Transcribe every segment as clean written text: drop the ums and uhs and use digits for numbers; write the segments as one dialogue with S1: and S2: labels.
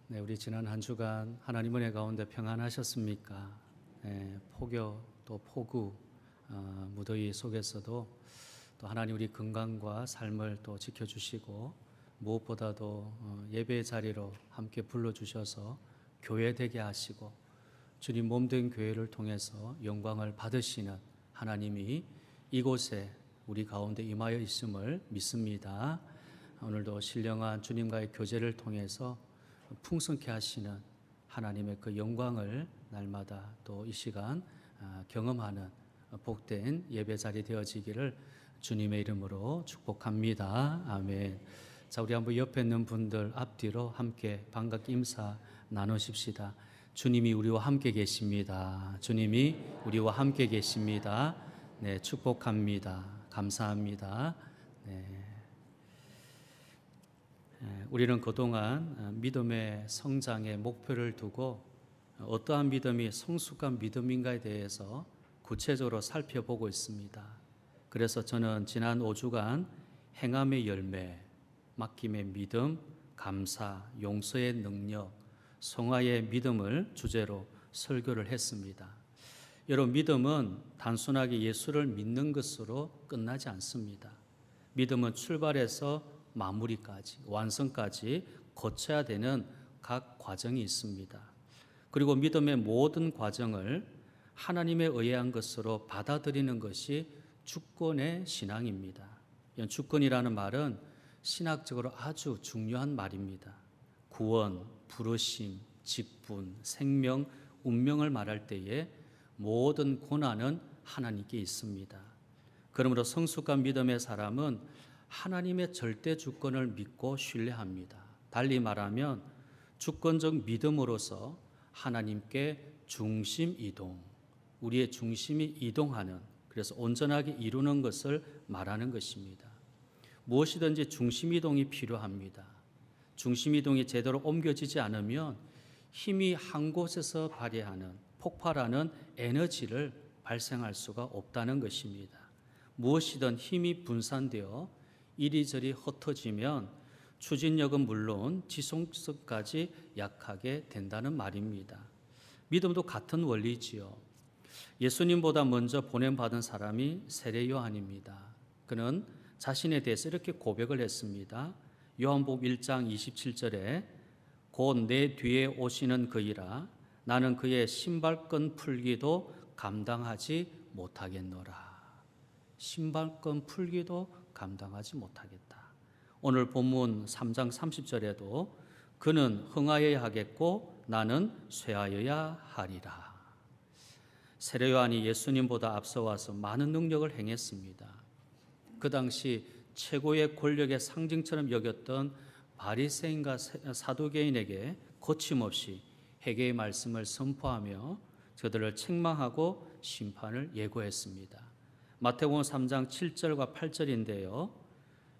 S1: 네, 우리 지난 한 주간 하나님 은혜 가운데 평안하셨습니까? 네, 폭염 또 폭우, 무더위 속에서도 또 하나님 우리 건강과 삶을 또 지켜주시고 무엇보다도 예배의 자리로 함께 불러주셔서 교회 되게 하시고 주님 몸된 교회를 통해서 영광을 받으시는 하나님이 이곳에 우리 가운데 임하여 있음을 믿습니다. 오늘도 신령한 주님과의 교제를 통해서 풍성케 하시는 하나님의 그 영광을 날마다 또 이 시간 경험하는 복된 예배 자리 되어지기를 주님의 이름으로 축복합니다. 아멘. 자, 우리 한번 옆에 있는 분들 앞뒤로 함께 반갑게 인사 나누십시다. 주님이 우리와 함께 계십니다. 주님이 우리와 함께 계십니다. 네, 축복합니다. 감사합니다. 네. 우리는 그동안 믿음의 성장의 목표를 두고 어떠한 믿음이 성숙한 믿음인가에 대해서 구체적으로 살펴보고 있습니다. 그래서 저는 지난 5주간 행함의 열매, 맡김의 믿음, 감사, 용서의 능력, 성화의 믿음을 주제로 설교를 했습니다. 여러분, 믿음은 단순하게 예수를 믿는 것으로 끝나지 않습니다. 믿음은 출발해서 마무리까지, 완성까지 거쳐야 되는 각 과정이 있습니다. 그리고 믿음의 모든 과정을 하나님에 의한 것으로 받아들이는 것이 주권의 신앙입니다. 주권이라는 말은 신학적으로 아주 중요한 말입니다. 구원, 부르심, 직분, 생명, 운명을 말할 때에 모든 권한은 하나님께 있습니다. 그러므로 성숙한 믿음의 사람은 하나님의 절대 주권을 믿고 신뢰합니다. 달리 말하면 주권적 믿음으로서 하나님께 중심 이동, 우리의 중심이 이동하는, 그래서 온전하게 이루는 것을 말하는 것입니다. 무엇이든지 중심 이동이 필요합니다. 중심 이동이 제대로 옮겨지지 않으면 힘이 한 곳에서 발휘하는, 폭발하는 에너지를 발생할 수가 없다는 것입니다. 무엇이든 힘이 분산되어 이리저리 흩어지면 추진력은 물론 지속성까지 약하게 된다는 말입니다. 믿음도 같은 원리지요. 예수님보다 먼저 보냄받은 사람이 세례 요한입니다. 그는 자신에 대해서 이렇게 고백을 했습니다. 요한복음 1장 27절에 곧 내 뒤에 오시는 그이라 나는 그의 신발끈 풀기도 감당하지 못하겠노라. 신발끈 풀기도 감당하지 못하겠다. 오늘 본문 3장 30절에도 그는 흥하여야 하겠고 나는 쇠하여야 하리라. 세례 요한이 예수님보다 앞서와서 많은 능력을 행했습니다. 그 당시 최고의 권력의 상징처럼 여겼던 바리새인과 사두개인에게 거침없이 회개의 말씀을 선포하며 저들을 책망하고 심판을 예고했습니다. 마태복음 3장 7절과 8절인데요.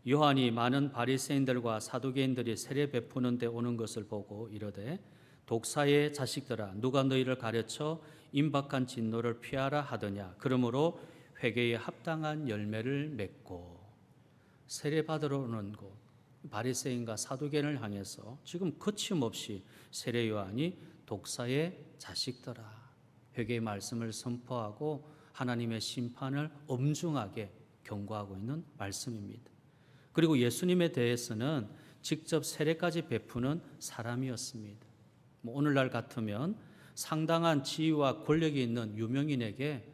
S1: 요한이 많은 바리새인들과 사두개인들이 세례 베푸는 데 오는 것을 보고 이르되 독사의 자식들아 누가 너희를 가르쳐 임박한 진노를 피하라 하더냐. 그러므로 회개에 합당한 열매를 맺고. 세례 받으러 오는 곳 바리새인과 사두개인을 향해서 지금 거침없이 세례 요한이 독사의 자식들아 회개의 말씀을 선포하고 하나님의 심판을 엄중하게 경고하고 있는 말씀입니다. 그리고 예수님에 대해서는 직접 세례까지 베푸는 사람이었습니다. 오늘날 같으면 상당한 지위와 권력이 있는 유명인에게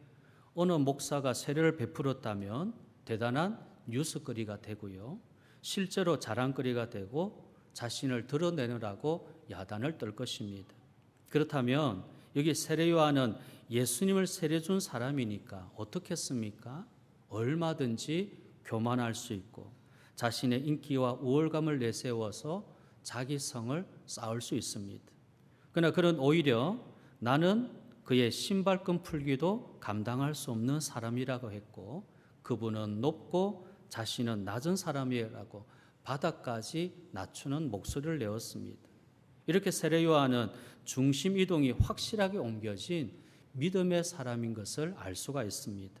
S1: 어느 목사가 세례를 베풀었다면 대단한 뉴스거리가 되고요. 실제로 자랑거리가 되고 자신을 드러내느라고 야단을 떨 것입니다. 그렇다면 여기 세례 요한은 예수님을 세례 준 사람이니까 어떻겠습니까? 얼마든지 교만할 수 있고 자신의 인기와 우월감을 내세워서 자기 성을 쌓을 수 있습니다. 그러나 그는 오히려 나는 그의 신발끈 풀기도 감당할 수 없는 사람이라고 했고 그분은 높고 자신은 낮은 사람이라고 바닥까지 낮추는 목소리를 내었습니다. 이렇게 세례 요한은 중심 이동이 확실하게 옮겨진 믿음의 사람인 것을 알 수가 있습니다.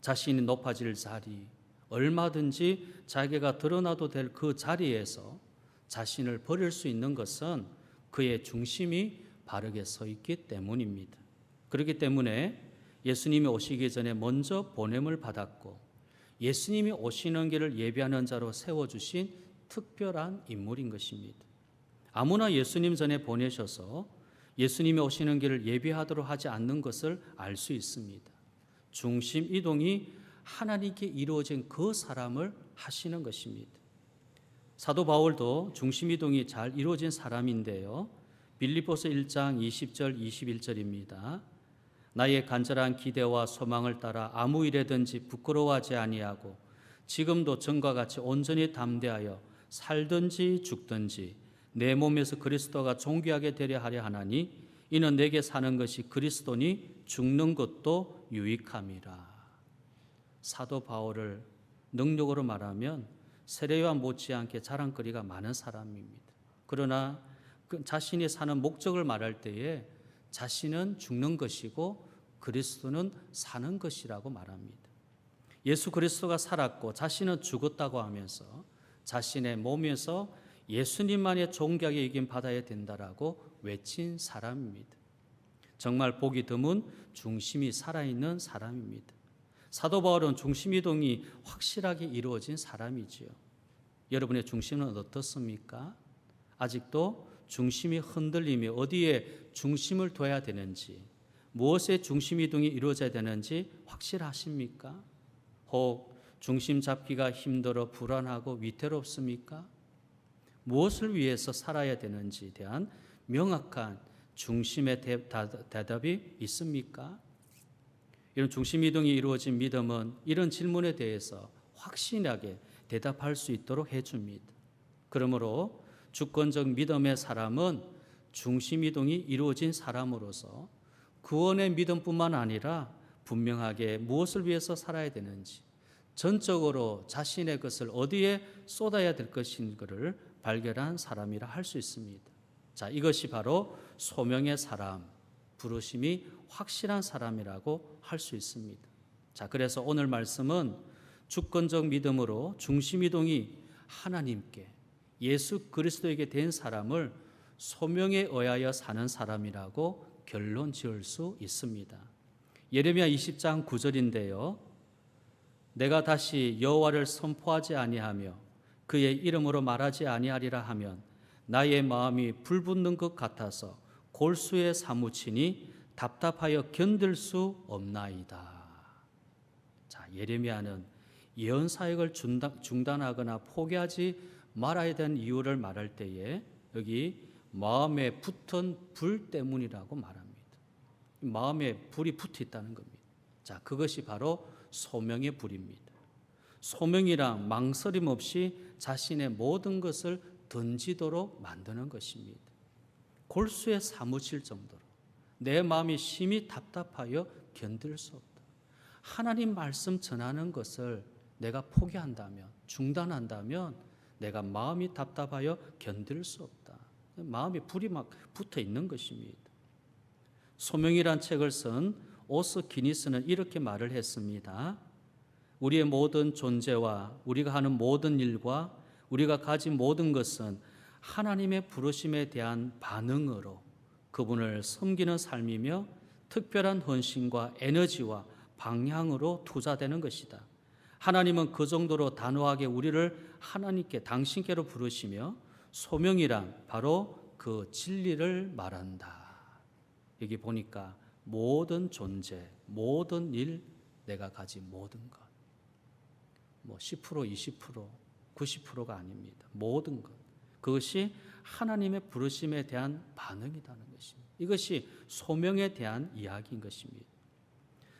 S1: 자신이 높아질 자리, 얼마든지 자기가 드러나도 될 그 자리에서 자신을 버릴 수 있는 것은 그의 중심이 바르게 서 있기 때문입니다. 그렇기 때문에 예수님이 오시기 전에 먼저 보냄을 받았고 예수님이 오시는 길을 예비하는 자로 세워주신 특별한 인물인 것입니다. 아무나 예수님 전에 보내셔서 예수님이 오시는 길을 예비하도록 하지 않는 것을 알 수 있습니다. 중심 이동이 하나님께 이루어진 그 사람을 하시는 것입니다. 사도 바울도 중심 이동이 잘 이루어진 사람인데요. 빌립보서 1장 20절 21절입니다. 나의 간절한 기대와 소망을 따라 아무 일에든지 부끄러워하지 아니하고 지금도 전과 같이 온전히 담대하여 살든지 죽든지 내 몸에서 그리스도가 존귀하게 되려 하려 하나니 이는 내게 사는 것이 그리스도니 죽는 것도 유익함이라. 사도 바울을 능력으로 말하면 세례요한 못지않게 자랑거리가 많은 사람입니다. 그러나 자신이 사는 목적을 말할 때에 자신은 죽는 것이고 그리스도는 사는 것이라고 말합니다. 예수 그리스도가 살았고 자신은 죽었다고 하면서 자신의 몸에서 예수님만의 존귀하게 여김 받아야 된다라고 외친 사람입니다. 정말 보기 드문 중심이 살아있는 사람입니다. 사도 바울은 중심 이동이 확실하게 이루어진 사람이지요. 여러분의 중심은 어떻습니까? 아직도 중심이 흔들리며 어디에 중심을 둬야 되는지, 무엇에 중심 이동이 이루어져야 되는지 확실하십니까? 혹 중심 잡기가 힘들어 불안하고 위태롭습니까? 무엇을 위해서 살아야 되는지에 대한 명확한 중심의 대답이 있습니까? 이런 중심 이동이 이루어진 믿음은 이런 질문에 대해서 확실하게 대답할 수 있도록 해줍니다. 그러므로 주권적 믿음의 사람은 중심 이동이 이루어진 사람으로서 구원의 믿음뿐만 아니라 분명하게 무엇을 위해서 살아야 되는지, 전적으로 자신의 것을 어디에 쏟아야 될 것인가를 발견한 사람이라 할 수 있습니다. 자, 이것이 바로 소명의 사람, 부르심이 확실한 사람이라고 할 수 있습니다. 자, 그래서 오늘 말씀은 주권적 믿음으로 중심 이동이 하나님께 예수 그리스도에게 된 사람을 소명에 의하여 사는 사람이라고 결론 지을 수 있습니다. 예레미야 20장 9절인데요. 내가 다시 여호와를 선포하지 아니하며 그의 이름으로 말하지 아니하리라 하면 나의 마음이 불붙는 것 같아서 골수에 사무치니 답답하여 견딜 수 없나이다. 자, 예레미야는 예언 사역을 중단하거나 포기하지 말아야 되는 이유를 말할 때에 여기 마음에 붙은 불 때문이라고 말합니다. 마음에 불이 붙어 있다는 겁니다. 자, 그것이 바로 소명의 불입니다. 소명이란 망설임 없이 자신의 모든 것을 던지도록 만드는 것입니다. 골수에 사무칠 정도로 내 마음이 심히 답답하여 견딜 수 없다. 하나님 말씀 전하는 것을 내가 포기한다면, 중단한다면 내가 마음이 답답하여 견딜 수 없다. 마음에 불이 막 붙어 있는 것입니다. 소명이란 책을 쓴 오스 기니스는 이렇게 말을 했습니다. 우리의 모든 존재와 우리가 하는 모든 일과 우리가 가진 모든 것은 하나님의 부르심에 대한 반응으로 그분을 섬기는 삶이며 특별한 헌신과 에너지와 방향으로 투자되는 것이다. 하나님은 그 정도로 단호하게 우리를 하나님께 당신께로 부르시며 소명이란 바로 그 진리를 말한다. 여기 보니까 모든 존재, 모든 일, 내가 가진 모든 것. 뭐 10%, 20%, 90%가 아닙니다. 모든 것. 그것이 하나님의 부르심에 대한 반응이라는 것입니다. 이것이 소명에 대한 이야기인 것입니다.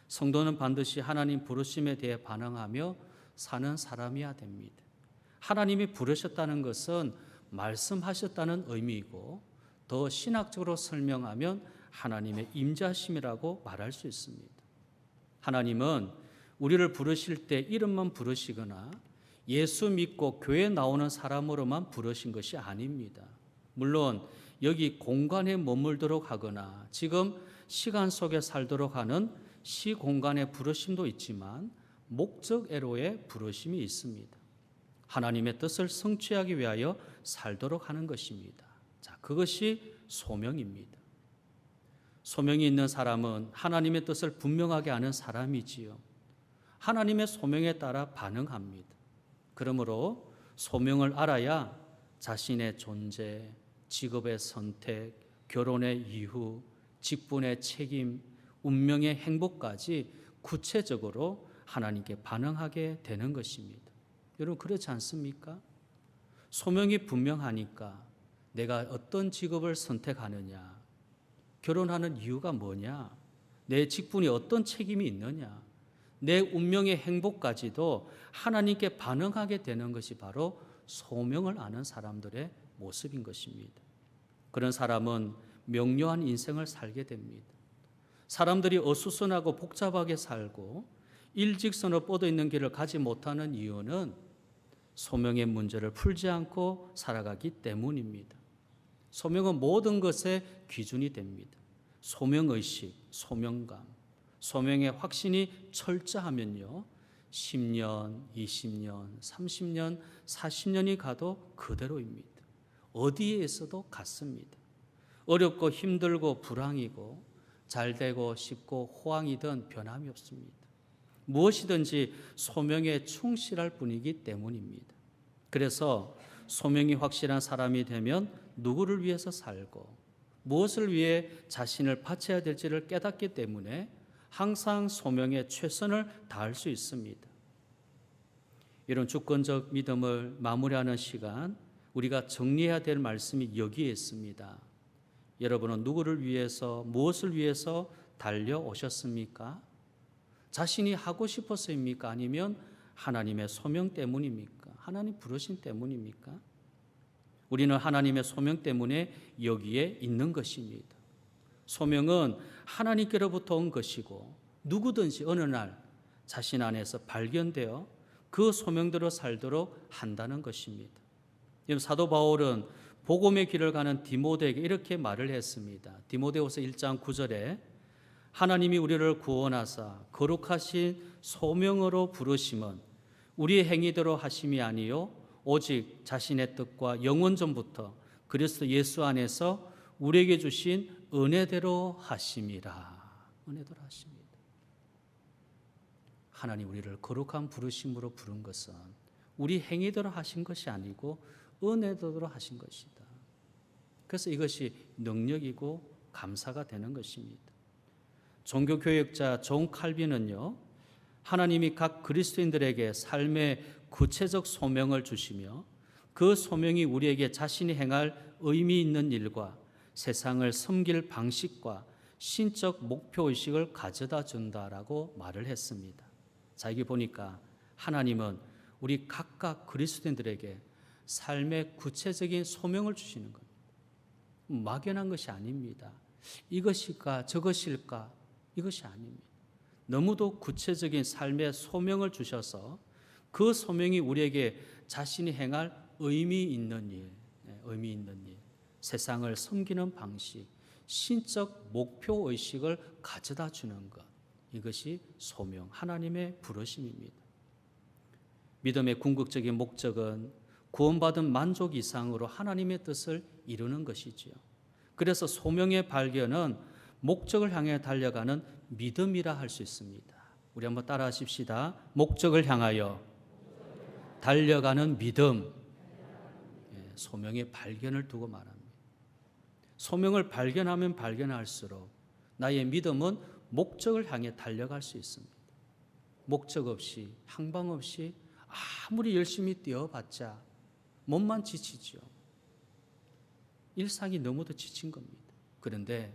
S1: 성도는 반드시 하나님 부르심에 대해 반응하며 사는 사람이어야 됩니다. 하나님이 부르셨다는 것은 말씀하셨다는 의미이고 더 신학적으로 설명하면 하나님의 임재하심이라고 말할 수 있습니다. 하나님은 우리를 부르실 때 이름만 부르시거나 예수 믿고 교회 나오는 사람으로만 부르신 것이 아닙니다. 물론 여기 공간에 머물도록 하거나 지금 시간 속에 살도록 하는 시공간의 부르심도 있지만 목적애로의 부르심이 있습니다. 하나님의 뜻을 성취하기 위하여 살도록 하는 것입니다. 자, 그것이 소명입니다. 소명이 있는 사람은 하나님의 뜻을 분명하게 아는 사람이지요. 하나님의 소명에 따라 반응합니다. 그러므로 소명을 알아야 자신의 존재, 직업의 선택, 결혼의 이유, 직분의 책임, 운명의 행복까지 구체적으로 하나님께 반응하게 되는 것입니다. 여러분 그렇지 않습니까? 소명이 분명하니까 내가 어떤 직업을 선택하느냐, 결혼하는 이유가 뭐냐, 내 직분이 어떤 책임이 있느냐, 내 운명의 행복까지도 하나님께 반응하게 되는 것이 바로 소명을 아는 사람들의 모습인 것입니다. 그런 사람은 명료한 인생을 살게 됩니다. 사람들이 어수선하고 복잡하게 살고 일직선으로 뻗어 있는 길을 가지 못하는 이유는 소명의 문제를 풀지 않고 살아가기 때문입니다. 소명은 모든 것의 기준이 됩니다. 소명의식, 소명감, 소명의 확신이 철저하면요, 10년, 20년, 30년, 40년이 가도 그대로입니다. 어디에 있어도 같습니다. 어렵고 힘들고 불황이고 잘되고 쉽고 호황이든 변함이 없습니다. 무엇이든지 소명에 충실할 뿐이기 때문입니다. 그래서 소명이 확실한 사람이 되면 누구를 위해서 살고 무엇을 위해 자신을 바쳐야 될지를 깨닫기 때문에 항상 소명에 최선을 다할 수 있습니다. 이런 주권적 믿음을 마무리하는 시간, 우리가 정리해야 될 말씀이 여기에 있습니다. 여러분은 누구를 위해서, 무엇을 위해서 달려오셨습니까? 자신이 하고 싶어서입니까? 아니면 하나님의 소명 때문입니까? 하나님 부르신 때문입니까? 우리는 하나님의 소명 때문에 여기에 있는 것입니다. 소명은 하나님께로부터 온 것이고 누구든지 어느 날 자신 안에서 발견되어 그 소명대로 살도록 한다는 것입니다. 사도 바울은 복음의 길을 가는 디모데에게 이렇게 말을 했습니다. 디모데후서 1장 9절에 하나님이 우리를 구원하사 거룩하신 소명으로 부르심은 우리의 행위대로 하심이 아니요 오직 자신의 뜻과 영원전부터 그리스도 예수 안에서 우리에게 주신 은혜대로 하심이라. 은혜대로 하십니다. 하나님 우리를 거룩한 부르심으로 부른 것은 우리 행위대로 하신 것이 아니고 은혜대로 하신 것이다. 그래서 이것이 능력이고 감사가 되는 것입니다. 종교교역자 존 칼빈은요, 하나님이 각 그리스도인들에게 삶의 구체적 소명을 주시며 그 소명이 우리에게 자신이 행할 의미 있는 일과 세상을 섬길 방식과 신적 목표의식을 가져다 준다라고 말을 했습니다. 자, 여기 보니까 하나님은 우리 각각 그리스도인들에게 삶의 구체적인 소명을 주시는 겁니다. 막연한 것이 아닙니다. 이것일까 저것일까 이것이 아닙니다. 너무도 구체적인 삶의 소명을 주셔서 그 소명이 우리에게 자신이 행할 의미 있는 일, 세상을 섬기는 방식, 신적 목표의식을 가져다 주는 것, 이것이 소명, 하나님의 부르심입니다. 믿음의 궁극적인 목적은 구원받은 만족 이상으로 하나님의 뜻을 이루는 것이지요. 그래서 소명의 발견은 목적을 향해 달려가는 믿음이라 할 수 있습니다. 우리 한번 따라 하십시다. 목적을 향하여 달려가는 믿음. 소명의 발견을 두고 말합니다. 소명을 발견하면 발견할수록 나의 믿음은 목적을 향해 달려갈 수 있습니다. 목적 없이, 항방 없이 아무리 열심히 뛰어봤자 몸만 지치죠. 일상이 너무도 지친 겁니다. 그런데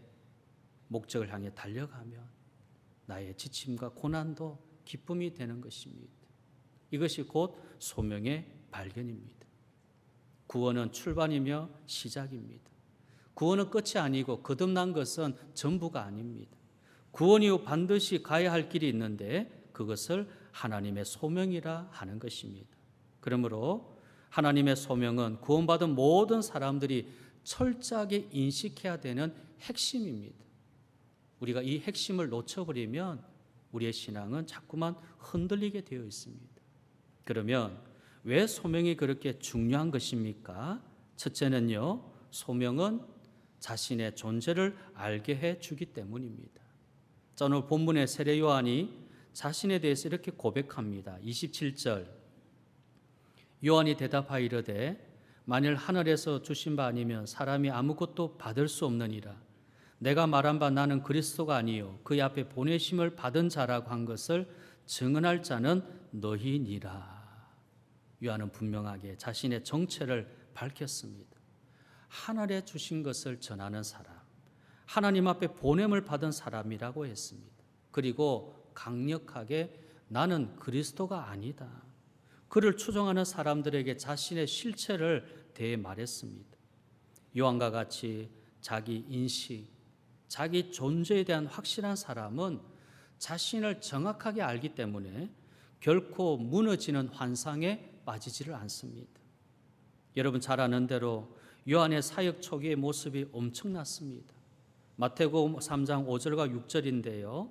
S1: 목적을 향해 달려가면 나의 지침과 고난도 기쁨이 되는 것입니다. 이것이 곧 소명의 발견입니다. 구원은 출발이며 시작입니다. 구원은 끝이 아니고 거듭난 것은 전부가 아닙니다. 구원 이후 반드시 가야 할 길이 있는데 그것을 하나님의 소명이라 하는 것입니다. 그러므로 하나님의 소명은 구원받은 모든 사람들이 철저하게 인식해야 되는 핵심입니다. 우리가 이 핵심을 놓쳐버리면 우리의 신앙은 자꾸만 흔들리게 되어 있습니다. 그러면 왜 소명이 그렇게 중요한 것입니까? 첫째는요, 소명은 자신의 존재를 알게 해주기 때문입니다. 자, 오늘 본문의 세례 요한이 자신에 대해서 이렇게 고백합니다. 27절 요한이 대답하여 이르되 만일 하늘에서 주신 바 아니면 사람이 아무것도 받을 수 없느니라. 내가 말한 바 나는 그리스도가 아니요 그의 앞에 보내심을 받은 자라고 한 것을 증언할 자는 너희니라. 요한은 분명하게 자신의 정체를 밝혔습니다. 하늘에 주신 것을 전하는 사람, 하나님 앞에 보냄을 받은 사람이라고 했습니다. 그리고 강력하게 나는 그리스도가 아니다. 그를 추종하는 사람들에게 자신의 실체를 대해 말했습니다. 요한과 같이 자기 인식, 자기 존재에 대한 확실한 사람은 자신을 정확하게 알기 때문에 결코 무너지는 환상에 빠지지를 않습니다. 여러분 잘 아는 대로 요한의 사역 초기의 모습이 엄청났습니다. 마태복음 3장 5절과 6절인데요.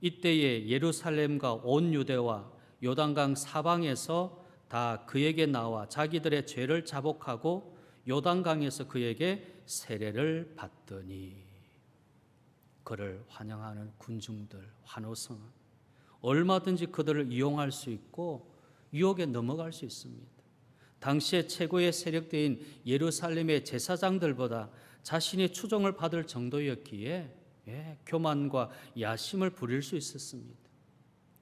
S1: 이때에 예루살렘과 온 유대와 요단강 사방에서 다 그에게 나와 자기들의 죄를 자복하고 요단강에서 그에게 세례를 받더니 그를 환영하는 군중들, 환호성은 얼마든지 그들을 이용할 수 있고 유혹에 넘어갈 수 있습니다. 당시의 최고의 세력대인 예루살렘의 제사장들보다 자신이 추종을 받을 정도였기에 교만과 야심을 부릴 수 있었습니다.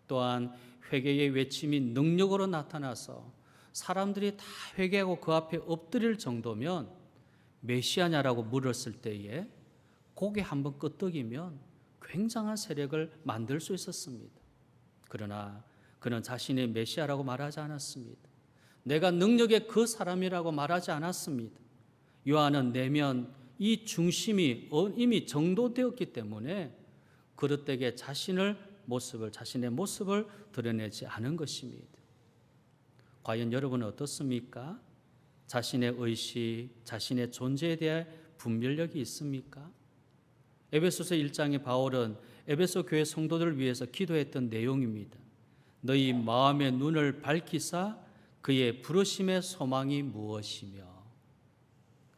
S1: 또한 회개의 외침이 능력으로 나타나서 사람들이 다 회개하고 그 앞에 엎드릴 정도면 메시아냐라고 물었을 때에 고개 한번 끄덕이면 굉장한 세력을 만들 수 있었습니다. 그러나 그는 자신의 메시아라고 말하지 않았습니다. 내가 능력의 그 사람이라고 말하지 않았습니다. 요한은 내면 이 중심이 이미 정도되었기 때문에 그릇되게 자신의 모습을 드러내지 않은 것입니다. 과연 여러분은 어떻습니까? 자신의 의식, 자신의 존재에 대한 분별력이 있습니까? 에베소서 1장의 바울은 에베소 교회 성도들을 위해서 기도했던 내용입니다. 너희 마음의 눈을 밝히사 그의 부르심의 소망이 무엇이며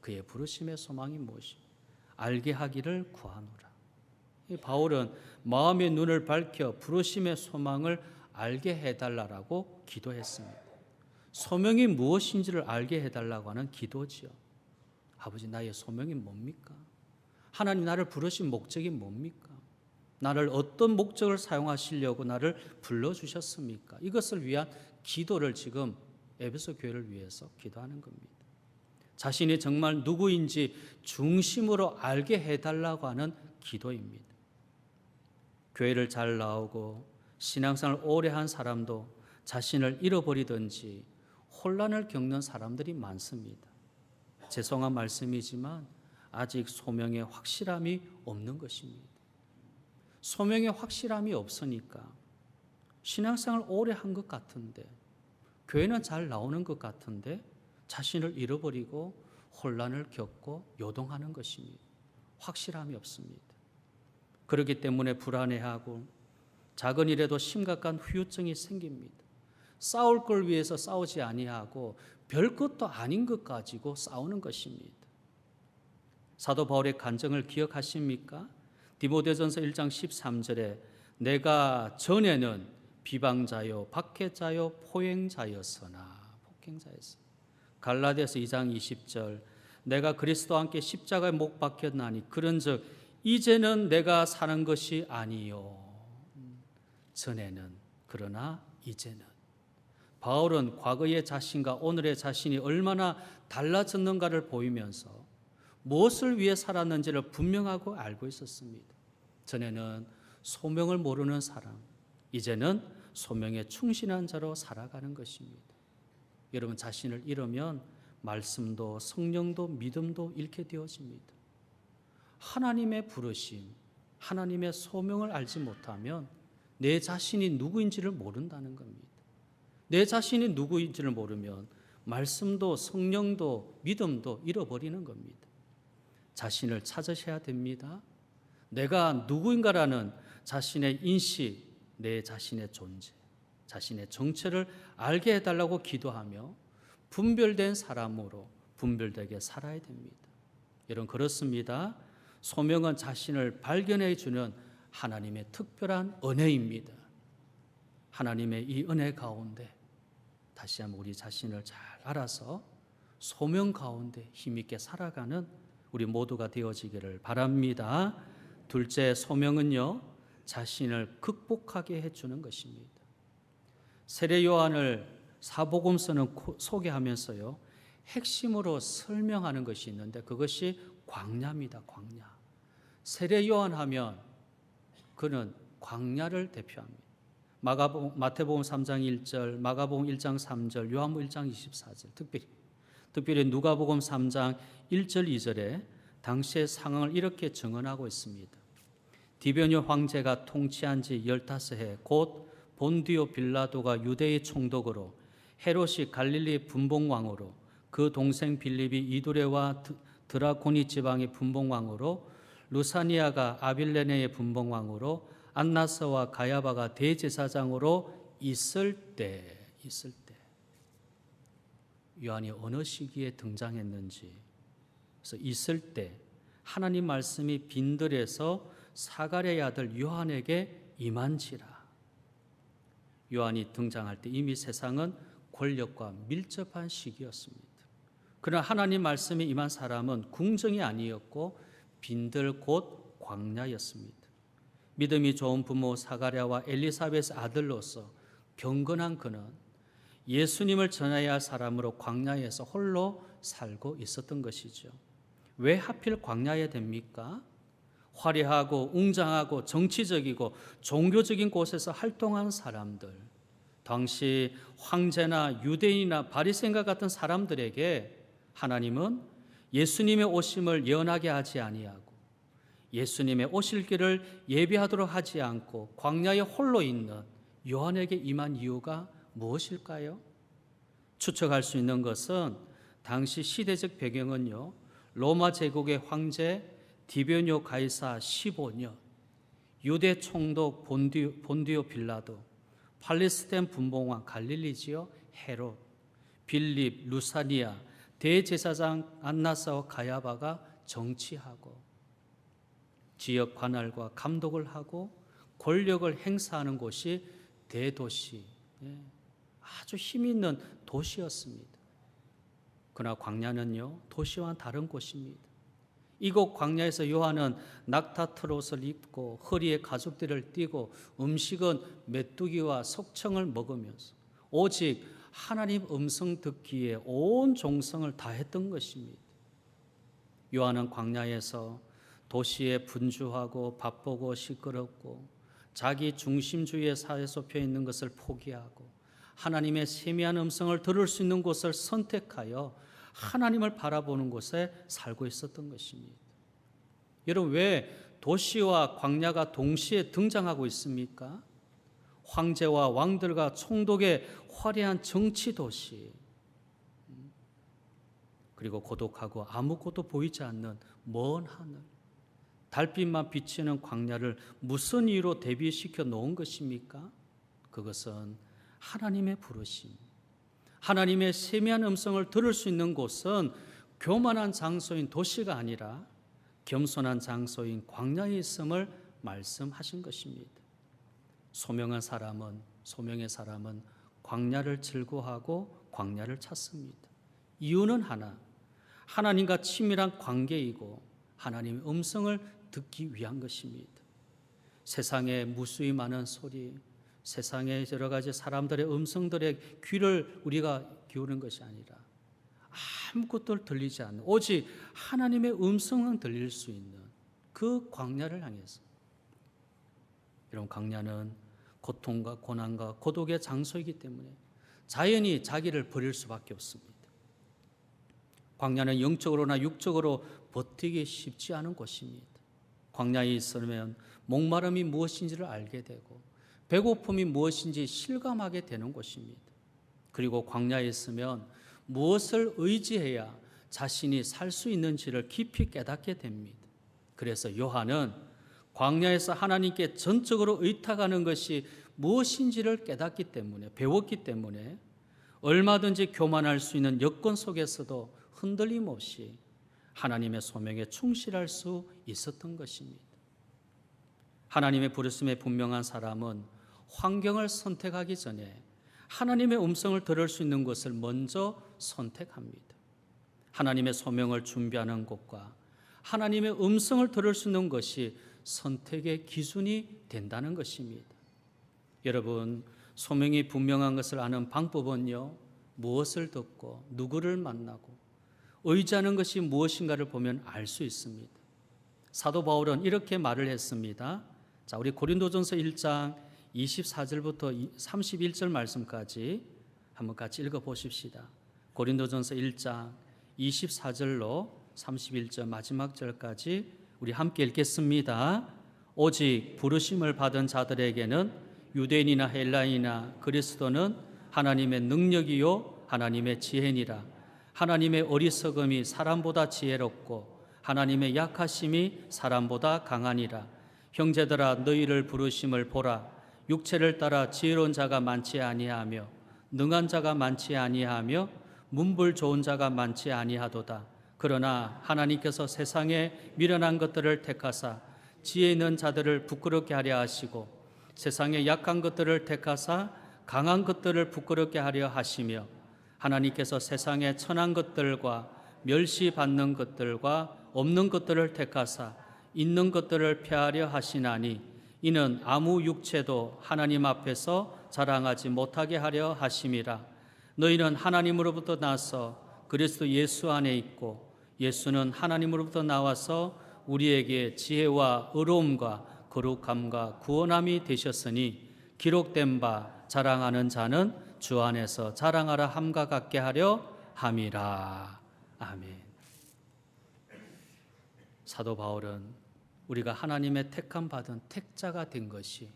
S1: 그의 부르심의 소망이 무엇이며 알게 하기를 구하노라. 바울은 마음의 눈을 밝혀 부르심의 소망을 알게 해달라고 기도했습니다. 소명이 무엇인지를 알게 해달라고 하는 기도지요. 아버지, 나의 소명이 뭡니까? 하나님 나를 부르신 목적이 뭡니까? 나를 어떤 목적을 사용하시려고 나를 불러주셨습니까? 이것을 위한 기도를 지금 에베소 교회를 위해서 기도하는 겁니다. 자신이 정말 누구인지 중심으로 알게 해달라고 하는 기도입니다. 교회를 잘 나오고 신앙생활을 오래 한 사람도 자신을 잃어버리든지 혼란을 겪는 사람들이 많습니다. 죄송한 말씀이지만 아직 소명의 확실함이 없는 것입니다. 소명의 확실함이 없으니까 신앙생활을 오래 한 것 같은데 교회는 잘 나오는 것 같은데 자신을 잃어버리고 혼란을 겪고 요동하는 것입니다. 확실함이 없습니다. 그렇기 때문에 불안해하고 작은 일에도 심각한 후유증이 생깁니다. 싸울 걸 위해서 싸우지 아니하고 별것도 아닌 것 가지고 싸우는 것입니다. 사도 바울의 간증을 기억하십니까? 디모데전서 1장 13절에 내가 전에는 비방자요 박해자요 포행자였으나 갈라디아서 2장 20절 내가 그리스도와 함께 십자가에 못 박혔나니 그런즉 이제는 내가 사는 것이 아니요 전에는 그러나 이제는. 바울은 과거의 자신과 오늘의 자신이 얼마나 달라졌는가를 보이면서 무엇을 위해 살았는지를 분명하고 알고 있었습니다. 전에는 소명을 모르는 사람, 이제는 소명에 충실한 자로 살아가는 것입니다. 여러분 자신을 잃으면 말씀도 성령도 믿음도 잃게 되어집니다. 하나님의 부르심, 하나님의 소명을 알지 못하면 내 자신이 누구인지를 모른다는 겁니다. 내 자신이 누구인지를 모르면 말씀도 성령도 믿음도 잃어버리는 겁니다. 자신을 찾으셔야 됩니다. 내가 누구인가라는 자신의 인식, 내 자신의 존재, 자신의 정체를 알게 해달라고 기도하며 분별된 사람으로 분별되게 살아야 됩니다. 여러분 그렇습니다. 소명은 자신을 발견해 주는 하나님의 특별한 은혜입니다. 하나님의 이 은혜 가운데 다시 한번 우리 자신을 잘 알아서 소명 가운데 힘있게 살아가는 우리 모두가 되어지기를 바랍니다. 둘째, 소명은요, 자신을 극복하게 해주는 것입니다. 세례 요한을 사복음서는 소개하면서요, 핵심으로 설명하는 것이 있는데 그것이 광야입니다. 광야. 세례 요한 하면 그는 광야를 대표합니다. 마태복음 3장 1절, 마가복음 1장 3절, 요한복음 1장 24절, 특별히 누가복음 3장 1절 2절에 당시의 상황을 이렇게 증언하고 있습니다. 디베뇨 황제가 통치한 지 15해 곧 본디오 빌라도가 유대의 총독으로, 헤롯이 갈릴리 분봉왕으로, 그 동생 빌립이 이두레와 드라코니 지방의 분봉왕으로, 루사니아가 아빌레네의 분봉왕으로, 안나스와 가야바가 대제사장으로 있을 때 요한이 어느 시기에 등장했는지, 그래서 있을 때 하나님 말씀이 빈들에서 사가랴의 아들 요한에게 임한지라. 요한이 등장할 때 이미 세상은 권력과 밀접한 시기였습니다. 그러나 하나님 말씀이 임한 사람은 궁정이 아니었고 빈들 곧 광야였습니다. 믿음이 좋은 부모 사가랴와 엘리사벳의 아들로서 경건한 그는 예수님을 전해야 할 사람으로 광야에서 홀로 살고 있었던 것이죠. 왜 하필 광야에 됩니까? 화려하고 웅장하고 정치적이고 종교적인 곳에서 활동한 사람들, 당시 황제나 유대인이나 바리새인과 같은 사람들에게 하나님은 예수님의 오심을 예언하게 하지 아니하고 예수님의 오실 길을 예비하도록 하지 않고 광야에 홀로 있는 요한에게 임한 이유가 무엇일까요? 추측할 수 있는 것은 당시 시대적 배경은요, 로마 제국의 황제 디베뇨 가이사 15년, 유대 총독 본디오 빌라도, 팔레스타인 분봉왕 갈릴리지요 헤롯, 빌립, 루사니아, 대제사장 안나스와 가야바가 정치하고 지역 관할과 감독을 하고 권력을 행사하는 곳이 대도시, 아주 힘 있는 도시였습니다. 그러나 광야는요, 도시와는 다른 곳입니다. 이곳 광야에서 요한은 낙타 트롯을 입고 허리에 가죽들을 띠고 음식은 메뚜기와 석청을 먹으면서 오직 하나님 음성 듣기에 온 종성을 다했던 것입니다. 요한은 광야에서 도시에 분주하고 바쁘고 시끄럽고 자기 중심주의의 사회 속에 있는 것을 포기하고 하나님의 세미한 음성을 들을 수 있는 곳을 선택하여 하나님을 바라보는 곳에 살고 있었던 것입니다. 여러분, 왜 도시와 광야가 동시에 등장하고 있습니까? 황제와 왕들과 총독의 화려한 정치 도시, 그리고 고독하고 아무것도 보이지 않는 먼 하늘, 달빛만 비치는 광야를 무슨 이유로 대비시켜 놓은 것입니까? 그것은 하나님의 부르심, 하나님의 세미한 음성을 들을 수 있는 곳은 교만한 장소인 도시가 아니라 겸손한 장소인 광야에 있음을 말씀하신 것입니다. 소명의 사람은 광야를 즐거워하고 광야를 찾습니다. 이유는 하나, 하나님과 친밀한 관계이고 하나님의 음성을 듣기 위한 것입니다. 세상에 무수히 많은 소리, 세상의 여러 가지 사람들의 음성들의 귀를 우리가 기울이는 것이 아니라 아무것도 들리지 않는 오직 하나님의 음성만 들릴 수 있는 그 광야를 향해서, 여러분, 광야는 고통과 고난과 고독의 장소이기 때문에 자연히 자기를 버릴 수밖에 없습니다. 광야는 영적으로나 육적으로 버티기 쉽지 않은 곳입니다. 광야에 있으면 목마름이 무엇인지를 알게 되고 배고픔이 무엇인지 실감하게 되는 곳입니다. 그리고 광야에 있으면 무엇을 의지해야 자신이 살 수 있는지를 깊이 깨닫게 됩니다. 그래서 요한은 광야에서 하나님께 전적으로 의탁하는 것이 무엇인지를 깨닫기 때문에, 배웠기 때문에 얼마든지 교만할 수 있는 여건 속에서도 흔들림 없이 하나님의 소명에 충실할 수 있었던 것입니다. 하나님의 부르심에 분명한 사람은 환경을 선택하기 전에 하나님의 음성을 들을 수 있는 것을 먼저 선택합니다. 하나님의 소명을 준비하는 것과 하나님의 음성을 들을 수 있는 것이 선택의 기준이 된다는 것입니다. 여러분, 소명이 분명한 것을 아는 방법은요, 무엇을 듣고 누구를 만나고 의지하는 것이 무엇인가를 보면 알 수 있습니다. 사도 바울은 이렇게 말을 했습니다. 자, 우리 고린도전서 1장 24절부터 31절 말씀까지 한번 같이 읽어 보십시다. 고린도전서 1장 24절로 31절 마지막 절까지 우리 함께 읽겠습니다. 오직 부르심을 받은 자들에게는 유대인이나 헬라인이나 그리스도는 하나님의 능력이요 하나님의 지혜니라. 하나님의 어리석음이 사람보다 지혜롭고 하나님의 약하심이 사람보다 강하니라. 형제들아, 너희를 부르심을 보라. 육체를 따라 지혜로운 자가 많지 아니하며 능한 자가 많지 아니하며 문불 좋은 자가 많지 아니하도다. 그러나 하나님께서 세상에 미련한 것들을 택하사 지혜 있는 자들을 부끄럽게 하려 하시고 세상에 약한 것들을 택하사 강한 것들을 부끄럽게 하려 하시며 하나님께서 세상에 천한 것들과 멸시받는 것들과 없는 것들을 택하사 있는 것들을 폐하려 하시나니 이는 아무 육체도 하나님 앞에서 자랑하지 못하게 하려 하심이라. 너희는 하나님으로부터 나서 그리스도 예수 안에 있고 예수는 하나님으로부터 나와서 우리에게 지혜와 의로움과 거룩함과 구원함이 되셨으니 기록된 바 자랑하는 자는 주 안에서 자랑하라 함과 같게 하려 함이라. 아멘. 사도 바울은 우리가 하나님의 택함 받은 택자가 된 것이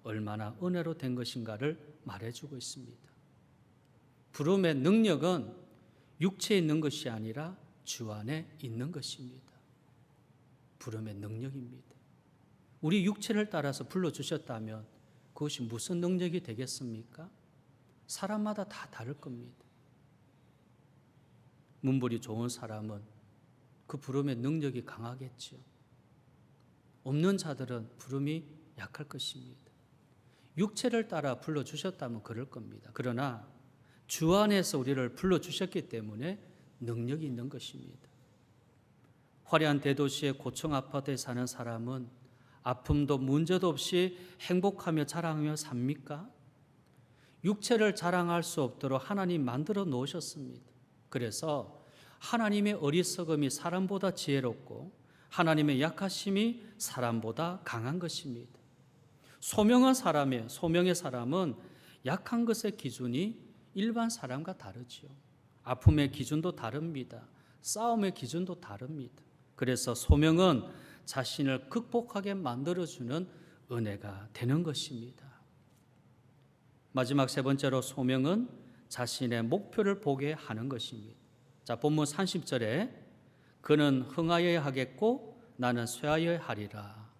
S1: 얼마나 은혜로 된 것인가를 말해주고 있습니다. 부름의 능력은 육체에 있는 것이 아니라 주 안에 있는 것입니다. 부름의 능력입니다. 우리 육체를 따라서 불러주셨다면 그것이 무슨 능력이 되겠습니까? 사람마다 다 다를 겁니다. 문불이 좋은 사람은 그 부름의 능력이 강하겠죠. 없는 자들은 부름이 약할 것입니다. 육체를 따라 불러주셨다면 그럴 겁니다. 그러나 주 안에서 우리를 불러주셨기 때문에 능력이 있는 것입니다. 화려한 대도시의 고층 아파트에 사는 사람은 아픔도 문제도 없이 행복하며 자랑하며 삽니까? 육체를 자랑할 수 없도록 하나님 만들어 놓으셨습니다. 그래서 하나님의 어리석음이 사람보다 지혜롭고 하나님의 약하심이 사람보다 강한 것입니다. 소명의 사람은 약한 것의 기준이 일반 사람과 다르죠. 아픔의 기준도 다릅니다. 싸움의 기준도 다릅니다. 그래서 소명은 자신을 극복하게 만들어주는 은혜가 되는 것입니다. 마지막 세 번째로 소명은 자신의 목표를 보게 하는 것입니다. 자, 본문 30절에 그는 흥하여야 하겠고 나는 쇠하여야 하리라.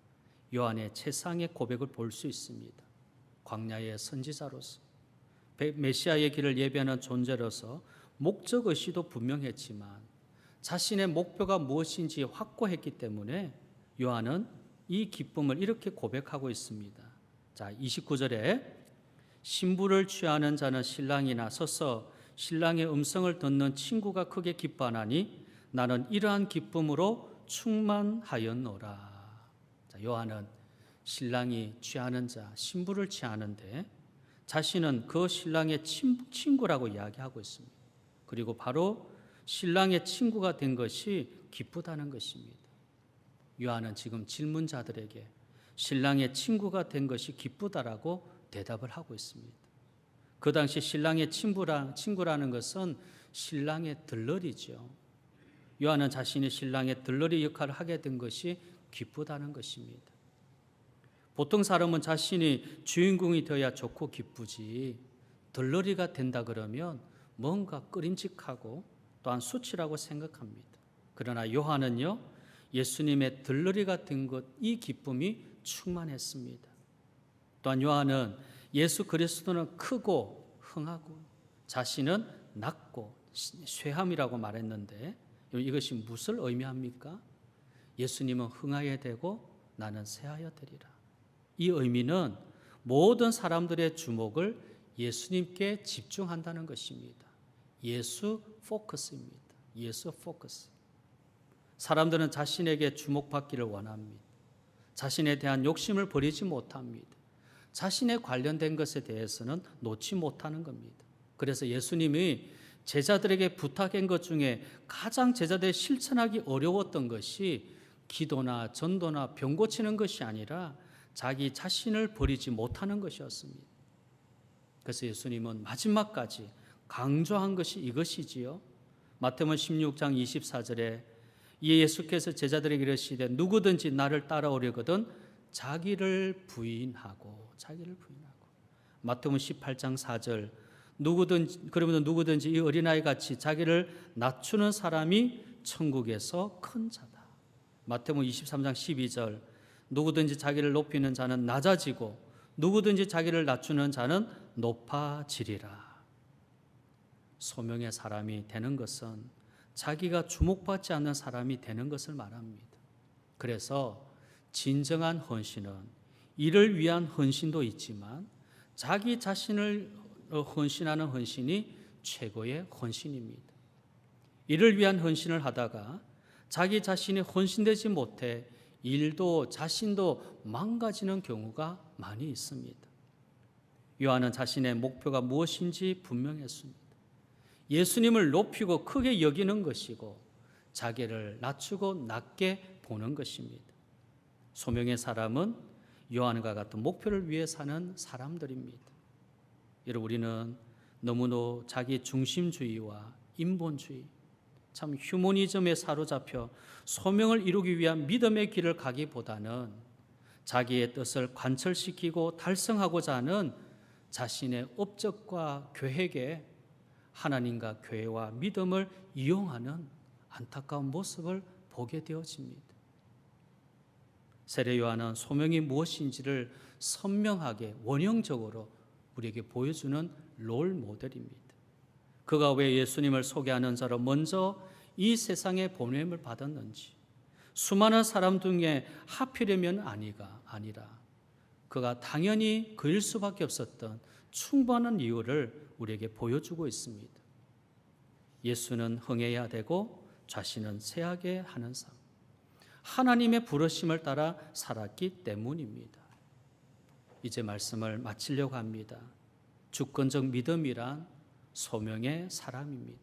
S1: 요한의 최상의 고백을 볼 수 있습니다. 광야의 선지자로서 메시아의 길을 예비하는 존재로서 목적의식도 분명했지만 자신의 목표가 무엇인지 확고했기 때문에 요한은 이 기쁨을 이렇게 고백하고 있습니다. 자, 29절에 신부를 취하는 자는 신랑이나 서서 신랑의 음성을 듣는 친구가 크게 기뻐하나니 나는 이러한 기쁨으로 충만하였노라. 자, 요한은 신랑이 취하는 자, 신부를 취하는데 자신은 그 신랑의 친구라고 이야기하고 있습니다. 그리고 바로 신랑의 친구가 된 것이 기쁘다는 것입니다. 요한은 지금 질문자들에게 신랑의 친구가 된 것이 기쁘다라고 대답을 하고 있습니다. 그 당시 신랑의 친구라는 것은 신랑의 들러리죠. 요한은 자신이 신랑의 들러리 역할을 하게 된 것이 기쁘다는 것입니다. 보통 사람은 자신이 주인공이 되어야 좋고 기쁘지 들러리가 된다 그러면 뭔가 꺼림칙하고 또한 수치라고 생각합니다. 그러나 요한은요, 예수님의 들러리가 된 것, 이 기쁨이 충만했습니다. 또한 요한은 예수 그리스도는 크고 흥하고 자신은 낮고 쇠함이라고 말했는데 이것이 무엇을 의미합니까? 예수님은 흥하여 되고 나는 쇠하여 되리라. 이 의미는 모든 사람들의 주목을 예수님께 집중한다는 것입니다. 예수 포커스입니다. 예수 포커스. 사람들은 자신에게 주목받기를 원합니다. 자신에 대한 욕심을 버리지 못합니다. 자신에 관련된 것에 대해서는 놓지 못하는 겁니다. 그래서 예수님이 제자들에게 부탁한 것 중에 가장 제자들이 실천하기 어려웠던 것이 기도나 전도나 병 고치는 것이 아니라 자기 자신을 버리지 못하는 것이었습니다. 그래서 예수님은 마지막까지 강조한 것이 이것이지요. 마태복음 16장 24절에 이에 예수께서 제자들에게 이르시되 누구든지 나를 따라오려거든 자기를 부인하고. 마태복음 18장 4절 그러면 누구든지 이 어린아이 같이 자기를 낮추는 사람이 천국에서 큰 자다. 마태복음 23장 12절 누구든지 자기를 높이는 자는 낮아지고 누구든지 자기를 낮추는 자는 높아지리라. 소명의 사람이 되는 것은 자기가 주목받지 않는 사람이 되는 것을 말합니다. 그래서 진정한 헌신은 이를 위한 헌신도 있지만 자기 자신을 헌신하는 헌신이 최고의 헌신입니다. 이를 위한 헌신을 하다가 자기 자신이 헌신되지 못해 일도 자신도 망가지는 경우가 많이 있습니다. 요한은 자신의 목표가 무엇인지 분명했습니다. 예수님을 높이고 크게 여기는 것이고 자기를 낮추고 낮게 보는 것입니다. 소명의 사람은 요한과 같은 목표를 위해 사는 사람들입니다. 여러분, 우리는 너무도 자기 중심주의와 인본주의, 참 휴머니즘에 사로잡혀 소명을 이루기 위한 믿음의 길을 가기보다는 자기의 뜻을 관철시키고 달성하고자 하는 자신의 업적과 계획에 하나님과 교회와 믿음을 이용하는 안타까운 모습을 보게 되어집니다. 세례 요한은 소명이 무엇인지를 선명하게 원형적으로 우리에게 보여주는 롤 모델입니다. 그가 왜 예수님을 소개하는 자로 먼저 이 세상에 보냄을 받았는지, 수많은 사람 중에 하필이면 아니라 그가 당연히 그일 수밖에 없었던 충분한 이유를 우리에게 보여주고 있습니다. 예수는 흥해야 되고 자신은 쇠하게 하는 삶, 하나님의 부르심을 따라 살았기 때문입니다. 이제 말씀을 마치려고 합니다. 주권적 믿음이란 소명의 사람입니다.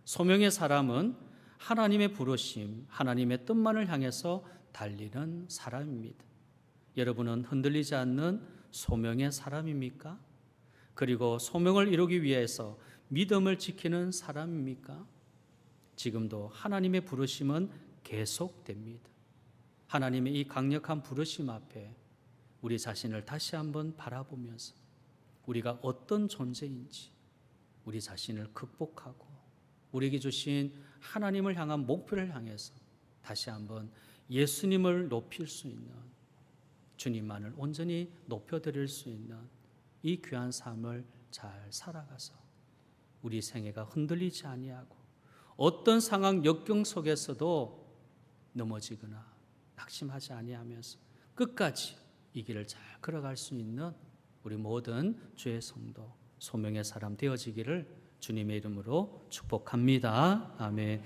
S1: 소명의 사람은 하나님의 부르심, 하나님의 뜻만을 향해서 달리는 사람입니다. 여러분은 흔들리지 않는 소명의 사람입니까? 그리고 소명을 이루기 위해서 믿음을 지키는 사람입니까? 지금도 하나님의 부르심은 계속됩니다. 하나님의 이 강력한 부르심 앞에 우리 자신을 다시 한번 바라보면서 우리가 어떤 존재인지 우리 자신을 극복하고 우리에게 주신 하나님을 향한 목표를 향해서 다시 한번 예수님을 높일 수 있는, 주님만을 온전히 높여드릴 수 있는 이 귀한 삶을 잘 살아가서 우리 생애가 흔들리지 아니하고 어떤 상황 역경 속에서도 넘어지거나 낙심하지 아니하면서 끝까지 이 길을 잘 걸어갈 수 있는 우리 모든 주의 성도, 소명의 사람 되어지기를 주님의 이름으로 축복합니다. 아멘.